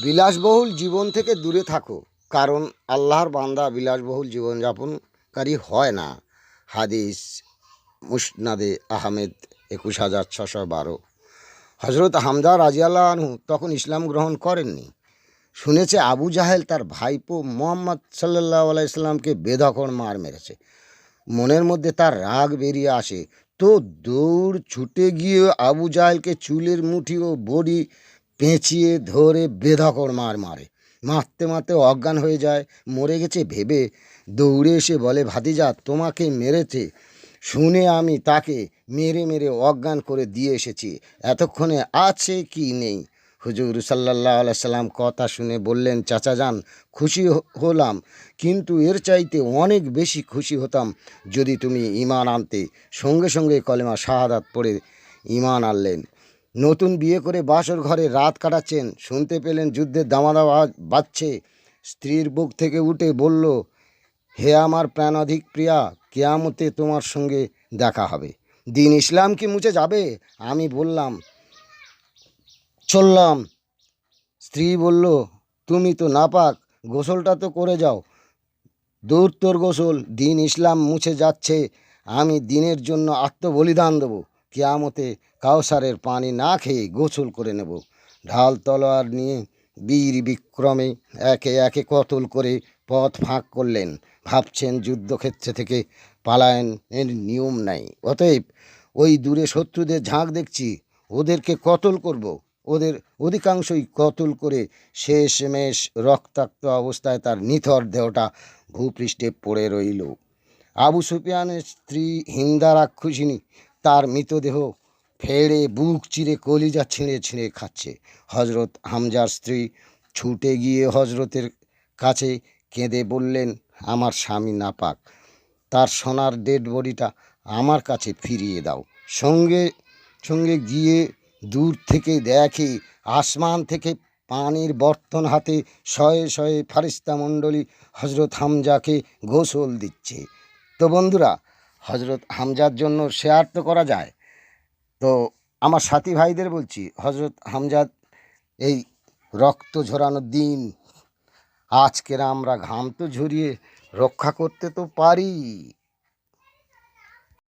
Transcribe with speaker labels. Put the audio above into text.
Speaker 1: বিলাসবহুল জীবন থেকে দূরে থাকো, কারণ আল্লাহর বান্দা বিলাসবহুল জীবনযাপনকারী হয় না। হাদিস মুসনাদে আহমেদ ২১,৬১২। হজরত হামজা রাজিয়াল্লাহু আনহু তখন ইসলাম গ্রহণ করেননি। শুনেছে আবু জাহেল তার ভাইপো মোহাম্মদ সাল্লাল্লাহু আলাইহি সাল্লামকে বেধড়ক মার মেরেছে। মনের মধ্যে তার রাগ বেরিয়ে আসে, তো দৌড় ছুটে গিয়ে আবু জাহেলকে চুলের মুঠি ও বডি পেঁচিয়ে ধরে বেধড়ক মার মারে। মারতে মারতে অজ্ঞান হয়ে যায়। মরে গেছে ভেবে দৌড়ে এসে বলে, ভাতিজা তোমাকে মেরেছে শুনে আমি তাকে মেরে মেরে অজ্ঞান করে দিয়ে এসেছি, এতক্ষণে আছে কি নেই। হুজুর সাল্লাল্লাহু আলাইহি সাল্লাম কথা শুনে বললেন, চাচা যান, খুশি হলাম, কিন্তু এর চাইতে অনেক বেশি খুশি হতাম যদি তুমি ঈমান আনতে। সঙ্গে সঙ্গে কলেমা শাহাদাত পড়ে ঈমান আনলেন। নতুন বিয়ে করে বাসর ঘরে রাত কাটাচ্ছেন, শুনতে পেলেন যুদ্ধের দামাদামা বাজছে। স্ত্রীর বুক থেকে উঠে বলল, হে আমার প্রাণাধিক প্রিয়া, কিয়ামতে তোমার সঙ্গে দেখা হবে। দিন ইসলাম কি মুছে যাবে? আমি বললাম, চললাম। স্ত্রী বলল, তুমি তো নাপাক, গোসলটা তো করে যাও। দূর তোর গোসল, দিন ইসলাম মুছে যাচ্ছে, আমি দিনের জন্য আত্মবলিদান দেবো। কিয়ামতে কাউসারের পানি না খেয়ে গোসল করে নেব। ঢাল তলোয়ার নিয়ে বীর বিক্রমে একে একে কতল করে পথ ফাঁক করলেন। ভাবছেন যুদ্ধক্ষেত্র থেকে পালায়নের নিয়ম নাই, অতএব ওই দূরে শত্রুদের ঝাঁক দেখছি, ওদেরকে কতল করব। ওদের অধিকাংশই কতল করে শেষমেশ রক্তাক্ত অবস্থায় তার নিথর দেহটা ভূপৃষ্ঠে পড়ে রইল। আবু সুফিয়ানের স্ত্রী হিন্দা রাক্ষসিনী তার মৃতদেহ ফেড়ে বুক চিরে কলিজা ছিঁড়ে ছিঁড়ে খাচ্ছে। হজরত হামজার স্ত্রী ছুটে গিয়ে হজরতের কাছে কেঁদে বললেন, আমার স্বামী নাপাক, তার সোনার ডেড বডিটা আমার কাছে ফিরিয়ে দাও। সঙ্গে সঙ্গে গিয়ে দূর থেকে দেখে আসমান থেকে পানির বর্তন হাতে শয়ে শয়ে ফারিস্তা মণ্ডলী হজরত হামজাকে গোসল দিচ্ছে। তো বন্ধুরা, হজরত হামজার জন্য শেয়ার তো করা যায়। তো আমার সাথী ভাইদের বলছি, হজরত হামজার এই রক্ত ঝরানোর দিন আজকের আমরা ঘাম তো ঝরিয়ে রক্ষা করতে তো পারি।